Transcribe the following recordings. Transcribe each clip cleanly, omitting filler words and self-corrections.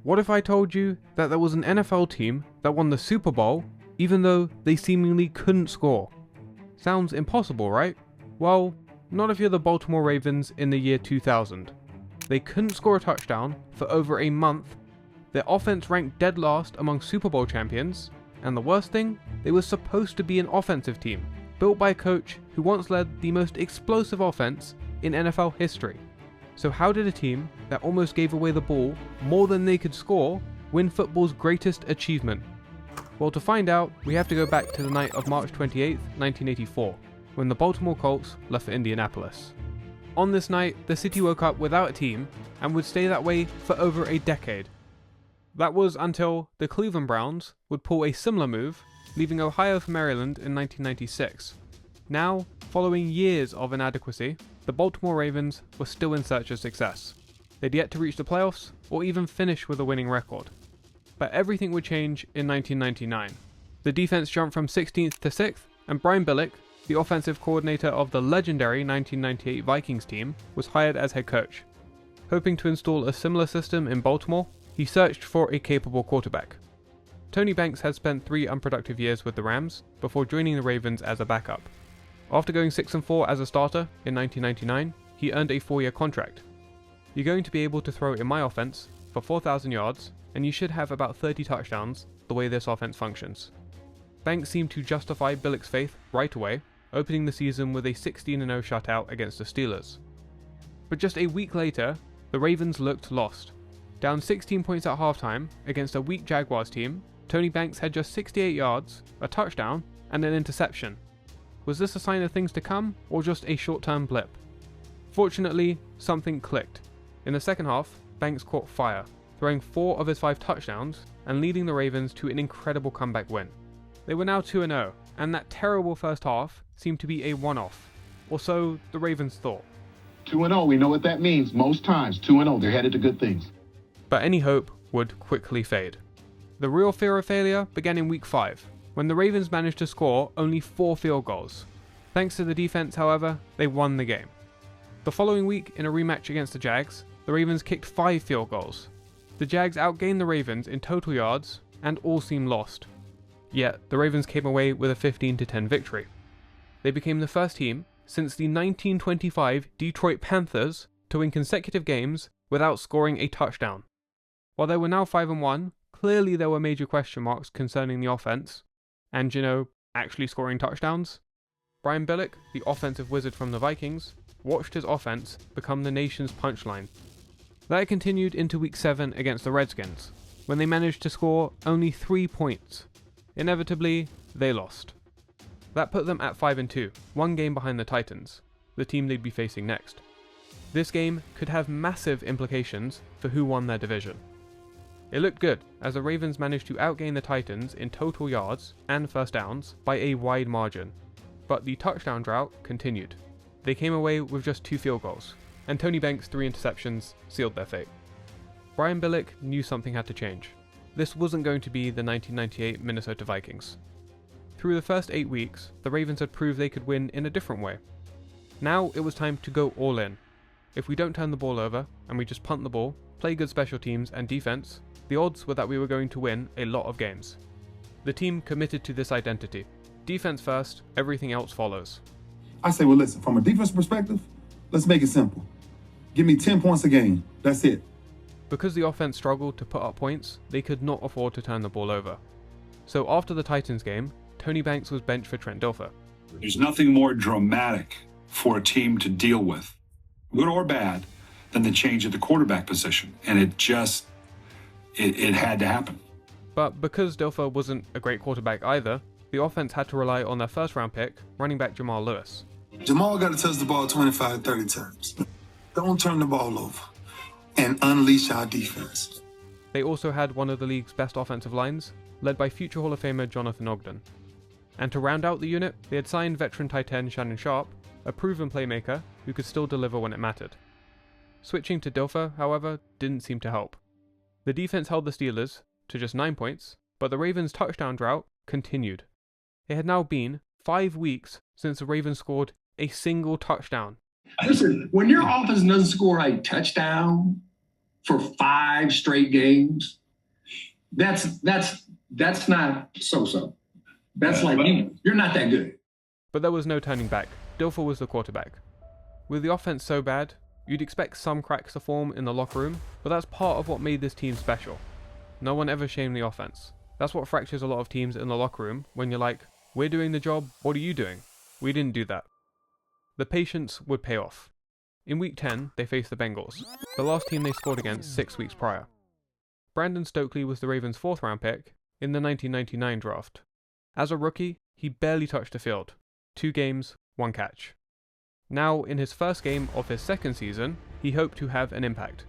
What if I told you that there was an NFL team that won the Super Bowl even though they seemingly couldn't score? Sounds impossible, right? Well, not if you're the Baltimore Ravens in the year 2000. They couldn't score a touchdown for over a month, their offense ranked dead last among Super Bowl champions, and the worst thing, they were supposed to be an offensive team, built by a coach who once led the most explosive offense in NFL history. So how did a team that almost gave away the ball more than they could score win football's greatest achievement? Well, to find out, we have to go back to the night of March 28, 1984, when the Baltimore Colts left for Indianapolis. On this night, the city woke up without a team and would stay that way for over a decade. That was until the Cleveland Browns would pull a similar move, leaving Ohio for Maryland in 1996. Now, following years of inadequacy, the Baltimore Ravens were still in search of success. They'd yet to reach the playoffs or even finish with a winning record. But everything would change in 1999. The defense jumped from 16th to 6th, and Brian Billick, the offensive coordinator of the legendary 1998 Vikings team, was hired as head coach. Hoping to install a similar system in Baltimore, he searched for a capable quarterback. Tony Banks had spent 3 unproductive years with the Rams before joining the Ravens as a backup. After going 6-4 as a starter in 1999, he earned a 4-year contract. You're going to be able to throw in my offense for 4,000 yards, and you should have about 30 touchdowns the way this offense functions. Banks seemed to justify Billick's faith right away, opening the season with a 16-0 shutout against the Steelers. But just a week later, the Ravens looked lost. Down 16 points at halftime against a weak Jaguars team, Tony Banks had just 68 yards, a touchdown, and an interception. Was this a sign of things to come, or just a short-term blip? Fortunately, something clicked. In the second half, Banks caught fire, throwing 4 of his 5 touchdowns and leading the Ravens to an incredible comeback win. They were now 2-0, and that terrible first half seemed to be a one-off, or so the Ravens thought. 2-0, we know what that means most times. 2-0, they're headed to good things. But any hope would quickly fade. The real fear of failure began in week 5, when the Ravens managed to score only 4 field goals. Thanks to the defense, however, they won the game. The following week, in a rematch against the Jags, the Ravens kicked 5 field goals. The Jags outgained the Ravens in total yards, and all seemed lost. Yet, the Ravens came away with a 15-10 victory. They became the first team since the 1925 Detroit Panthers to win consecutive games without scoring a touchdown. While they were now 5-1, clearly there were major question marks concerning the offense, and actually scoring touchdowns. Brian Billick, the offensive wizard from the Vikings, watched his offense become the nation's punchline. That continued into week 7 against the Redskins, when they managed to score only 3 points. Inevitably, they lost. That put them at 5-2, 1 game behind the Titans, the team they'd be facing next. This game could have massive implications for who won their division. It looked good, as the Ravens managed to outgain the Titans in total yards and first downs by a wide margin. But the touchdown drought continued. They came away with just 2 field goals, and Tony Banks' 3 interceptions sealed their fate. Brian Billick knew something had to change. This wasn't going to be the 1998 Minnesota Vikings. Through the first 8 weeks, the Ravens had proved they could win in a different way. Now it was time to go all in. If we don't turn the ball over, and we just punt the ball, play good special teams and defense, the odds were that we were going to win a lot of games. The team committed to this identity. Defense first, everything else follows. I say, well, listen, from a defense perspective, let's make it simple. Give me 10 points a game. That's it. Because the offense struggled to put up points, they could not afford to turn the ball over. So after the Titans game, Tony Banks was benched for Trent Dilfer. There's nothing more dramatic for a team to deal with, good or bad, than the change at the quarterback position. And it had to happen. But because Dilfer wasn't a great quarterback either, the offense had to rely on their first-round pick, running back Jamal Lewis. Jamal got to touch the ball 25, 30 times. Don't turn the ball over and unleash our defense. They also had one of the league's best offensive lines, led by future Hall of Famer Jonathan Ogden. And to round out the unit, they had signed veteran tight end Shannon Sharp, a proven playmaker who could still deliver when it mattered. Switching to Dilfer, however, didn't seem to help. The defense held the Steelers to just 9 points, but the Ravens' touchdown drought continued. It had now been 5 weeks since the Ravens scored a single touchdown. Listen, when your offense doesn't score a touchdown for 5 straight games, that's not so-so. That's like, you're not that good. But there was no turning back. Dilfer was the quarterback. With the offense so bad, you'd expect some cracks to form in the locker room, but that's part of what made this team special. No one ever shamed the offense. That's what fractures a lot of teams in the locker room when you're like, we're doing the job, what are you doing? We didn't do that. The patience would pay off. In week 10, they faced the Bengals, the last team they scored against 6 weeks prior. Brandon Stokely was the Ravens' 4th round pick in the 1999 draft. As a rookie, he barely touched the field. 2 games, 1 catch. Now, in his first game of his second season, he hoped to have an impact.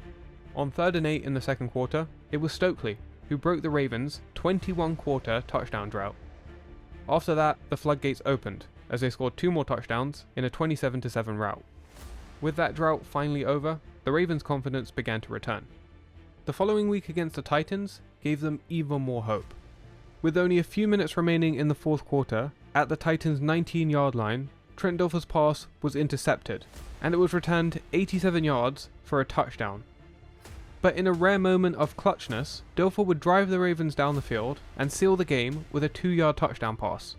On 3rd and 8 in the second quarter, it was Stokely who broke the Ravens' 21-quarter touchdown drought. After that, the floodgates opened, as they scored 2 more touchdowns in a 27-7 rout. With that drought finally over, the Ravens' confidence began to return. The following week against the Titans gave them even more hope. With only a few minutes remaining in the 4th quarter, at the Titans' 19-yard line, Trent Dilfer's pass was intercepted, and it was returned 87 yards for a touchdown. But in a rare moment of clutchness, Dilfer would drive the Ravens down the field and seal the game with a 2-yard touchdown pass.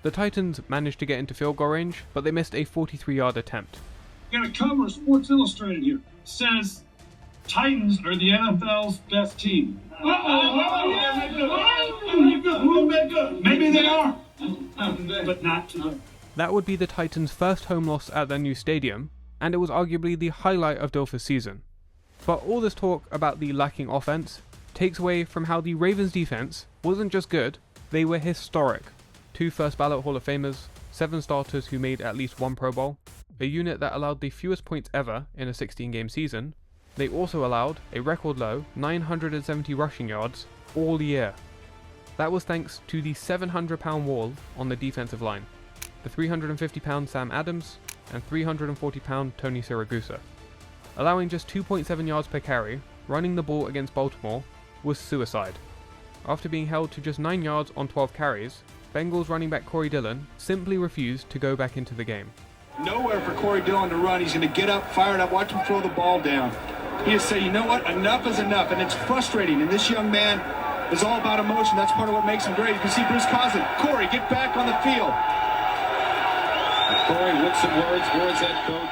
The Titans managed to get into field goal range, but they missed a 43-yard attempt. Got a cover of Sports Illustrated here. Says Titans are the NFL's best team. Maybe they are, but not tonight. That would be the Titans' first home loss at their new stadium, and it was arguably the highlight of Dilfer's season. But all this talk about the lacking offense takes away from how the Ravens' defense wasn't just good, they were historic. 2 first-ballot Hall of Famers, 7 starters who made at least 1 Pro Bowl, a unit that allowed the fewest points ever in a 16-game season. They also allowed a record-low 970 rushing yards all year. That was thanks to the 700-pound wall on the defensive line, the 350-pound Sam Adams, and 340-pound Tony Siragusa. Allowing just 2.7 yards per carry, running the ball against Baltimore was suicide. After being held to just 9 yards on 12 carries, Bengals running back Corey Dillon simply refused to go back into the game. Nowhere for Corey Dillon to run. He's going to get up, fire it up, watch him throw the ball down. He just say, you know what, enough is enough, and it's frustrating. And this young man is all about emotion. That's part of what makes him great. You can see Bruce Cosley. Corey, get back on the field. Corey, with some words head coach.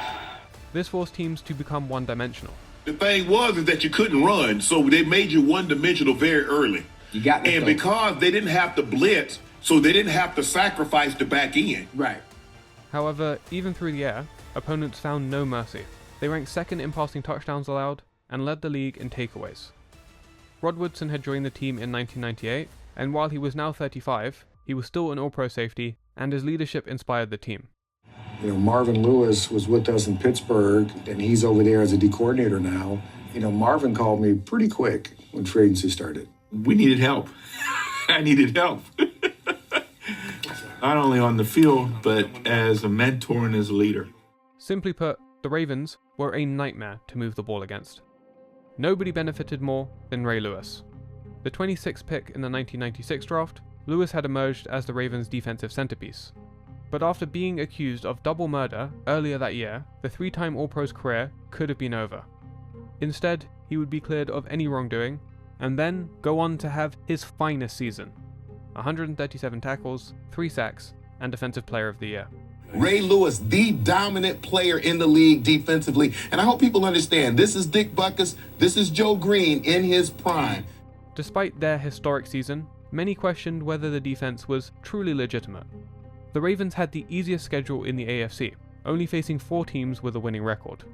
This forced teams to become one-dimensional. The thing was that you couldn't run, so they made you one-dimensional very early. You got me. And because they didn't have to blitz, so they didn't have to sacrifice the back end. Right. However, even through the air, opponents found no mercy. They ranked 2nd in passing touchdowns allowed and led the league in takeaways. Rod Woodson had joined the team in 1998, and while he was now 35, he was still an All-Pro safety, and his leadership inspired the team. You know, Marvin Lewis was with us in Pittsburgh, and he's over there as a D coordinator now. You know, Marvin called me pretty quick when free agency started. We needed help. I needed help. Not only on the field, but as a mentor and as a leader. Simply put, the Ravens were a nightmare to move the ball against. Nobody benefited more than Ray Lewis. The 26th pick in the 1996 draft, Lewis had emerged as the Ravens' defensive centerpiece. But after being accused of double murder earlier that year, the 3-time All-Pro's career could have been over. Instead, he would be cleared of any wrongdoing, and then go on to have his finest season. 137 tackles, 3 sacks, and Defensive Player of the Year. Ray Lewis, the dominant player in the league defensively. And I hope people understand, this is Dick Butkus, this is Joe Green in his prime. Despite their historic season, many questioned whether the defense was truly legitimate. The Ravens had the easiest schedule in the AFC, only facing 4 teams with a winning record.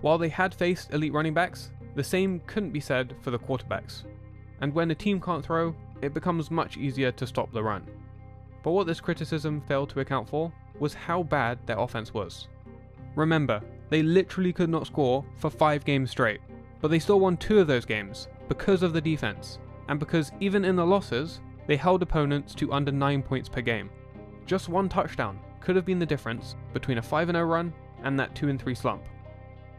While they had faced elite running backs, the same couldn't be said for the quarterbacks. And when a team can't throw, it becomes much easier to stop the run. But what this criticism failed to account for was how bad their offense was. Remember, they literally could not score for 5 games straight, but they still won 2 of those games because of the defense, and because even in the losses, they held opponents to under 9 points per game. Just 1 touchdown could have been the difference between a 5-0 run and that 2-3 slump.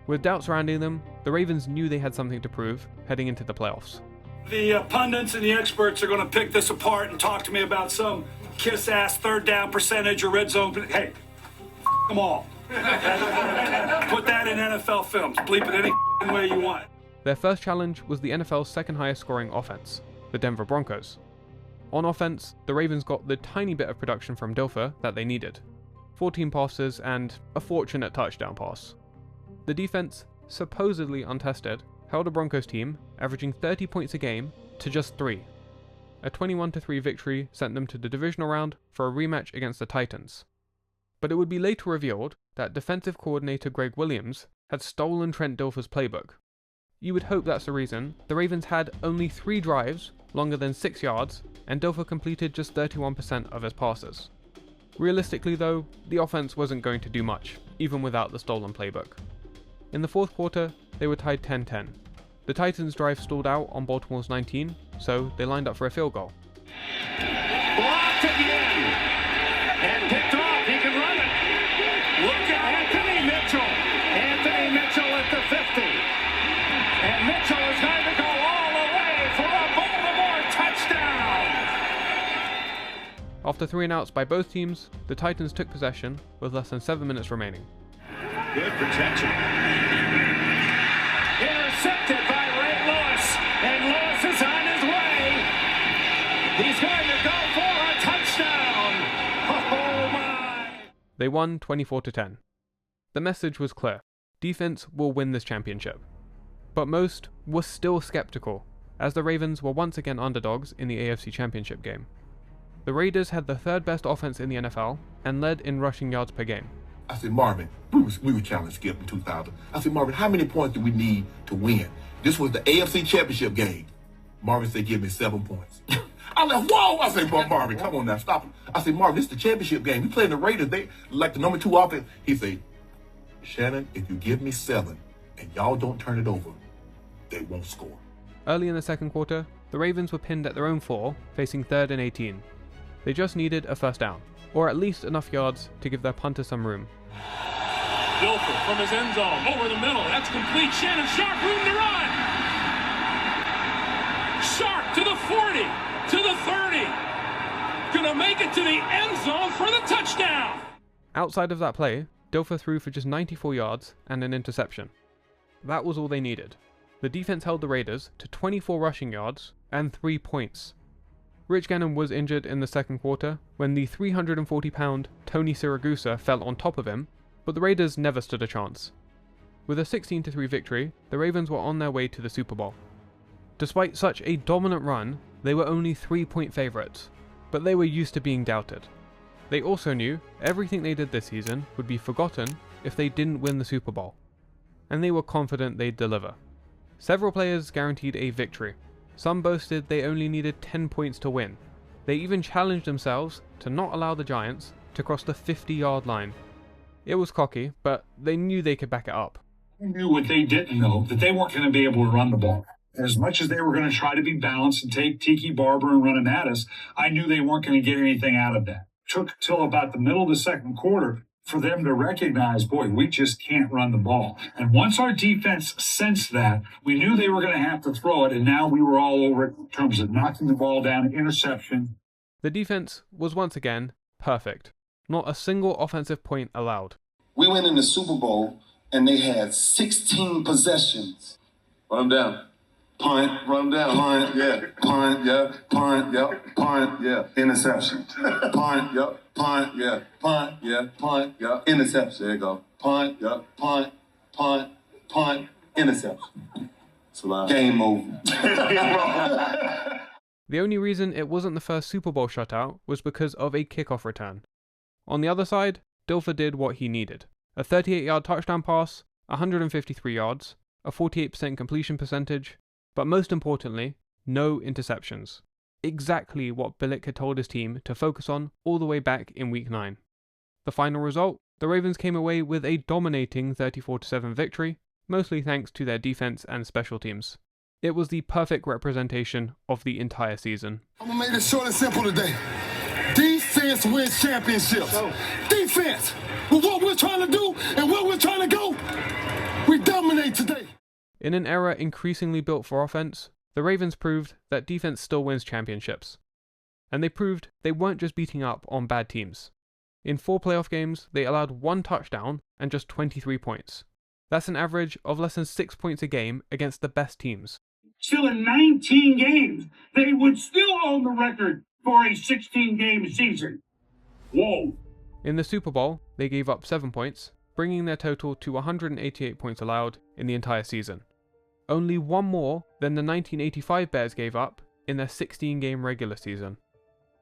With doubt surrounding them, the Ravens knew they had something to prove heading into the playoffs. The pundits and the experts are going to pick this apart and talk to me about some kiss-ass 3rd down percentage or red zone. Hey, them all. Put that in NFL films. Bleep it any way you want. Their first challenge was the NFL's second highest scoring offense, the Denver Broncos. On offense, the Ravens got the tiny bit of production from Dilfer that they needed. 14 passes and a fortunate touchdown pass. The defense, supposedly untested, held a Broncos team, averaging 30 points a game, to just 3. A 21-3 victory sent them to the divisional round for a rematch against the Titans. But it would be later revealed that defensive coordinator Greg Williams had stolen Trent Dilfer's playbook. You would hope that's the reason the Ravens had only 3 drives, longer than 6 yards, and Dilfer completed just 31% of his passes. Realistically though, the offense wasn't going to do much, even without the stolen playbook. In the fourth quarter, they were tied 10-10. The Titans' drive stalled out on Baltimore's 19, so they lined up for a field goal. Blocked again! And picked off, he can run it! Look at Anthony Mitchell! Anthony Mitchell at the 50! And Mitchell is going to go all the way for a Baltimore touchdown! After 3 and outs by both teams, the Titans took possession with less than 7 minutes remaining. Good protection. Intercepted by Ray Lewis, and Lewis is on his way. He's going to go for a touchdown. Oh my! They won 24-10. The message was clear. Defense will win this championship. But most were still skeptical, as the Ravens were once again underdogs in the AFC Championship game. The Raiders had the 3rd best offense in the NFL and led in rushing yards per game. I said, Marvin, we were challenged Skip in 2000. I said, Marvin, how many points do we need to win? This was the AFC Championship game. Marvin said, give me 7 points. I was like, whoa! I said, Marvin, come on now, stop it. I said, Marvin, this is the championship game. We playing the Raiders. They like the number 2 offense. He said, Shannon, if you give me 7 and y'all don't turn it over, they won't score. Early in the second quarter, the Ravens were pinned at their own 4, facing 3rd and 18. They just needed a first down, or at least enough yards to give their punter some room. Dilfer from his end zone, over the middle, that's complete. Shannon Sharp, room to run! Sharp to the 40, to the 30. Gonna make it to the end zone for the touchdown! Outside of that play, Dilfer threw for just 94 yards and an interception. That was all they needed. The defense held the Raiders to 24 rushing yards and 3 points. Rich Gannon was injured in the second quarter when the 340-pound Tony Siragusa fell on top of him, but the Raiders never stood a chance. With a 16-3 victory, the Ravens were on their way to the Super Bowl. Despite such a dominant run, they were only 3-point favorites, but they were used to being doubted. They also knew everything they did this season would be forgotten if they didn't win the Super Bowl, and they were confident they'd deliver. Several players guaranteed a victory. Some boasted they only needed 10 points to win. They even challenged themselves to not allow the Giants to cross the 50-yard line. It was cocky, but they knew they could back it up. I knew what they didn't know, that they weren't going to be able to run the ball. As much as they were going to try to be balanced and take Tiki Barber and run him at us, I knew they weren't going to get anything out of that. It took till about the middle of the second quarter for them to recognize, boy, we just can't run the ball. And once our defense sensed that, we knew they were going to have to throw it, and now we were all over it in terms of knocking the ball down, interception. The defense was once again perfect. Not a single offensive point allowed. We went in the Super Bowl, and they had 16 possessions. Run them down. Punt, run them down. Punt, yeah. Punt, yeah. Punt, yeah. Punt, yeah. Interception. Punt, yeah. Punt, yeah. Punt, yeah. Punt, yeah. Interception. There you go. Punt, yeah. Punt, punt, punt, interception. Game over. The only reason it wasn't the first Super Bowl shutout was because of a kickoff return. On the other side, Dilfer did what he needed. A 38-yard touchdown pass, 153 yards, a 48% completion percentage, but most importantly, no interceptions. Exactly what Billick had told his team to focus on all the way back in Week 9. The final result, the Ravens came away with a dominating 34-7 victory, mostly thanks to their defense and special teams. It was the perfect representation of the entire season. I'm gonna make this short and simple today. Defense wins championships. Defense! With what we're trying to do and where we're trying to go, we dominate today. In an era increasingly built for offense, the Ravens proved that defense still wins championships. And they proved they weren't just beating up on bad teams. In 4 playoff games, they allowed 1 touchdown and just 23 points. That's an average of less than 6 points a game against the best teams. Still in 19 games, they would still own the record for a 16-game season. Whoa. In the Super Bowl, they gave up 7 points, bringing their total to 188 points allowed in the entire season. Only one more than the 1985 Bears gave up in their 16-game regular season.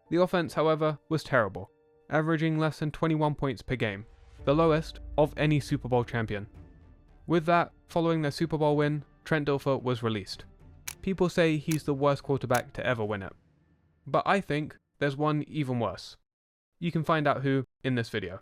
The offense, however, was terrible, averaging less than 21 points per game, the lowest of any Super Bowl champion. With that, following their Super Bowl win, Trent Dilfer was released. People say he's the worst quarterback to ever win it. But I think there's one even worse. You can find out who in this video.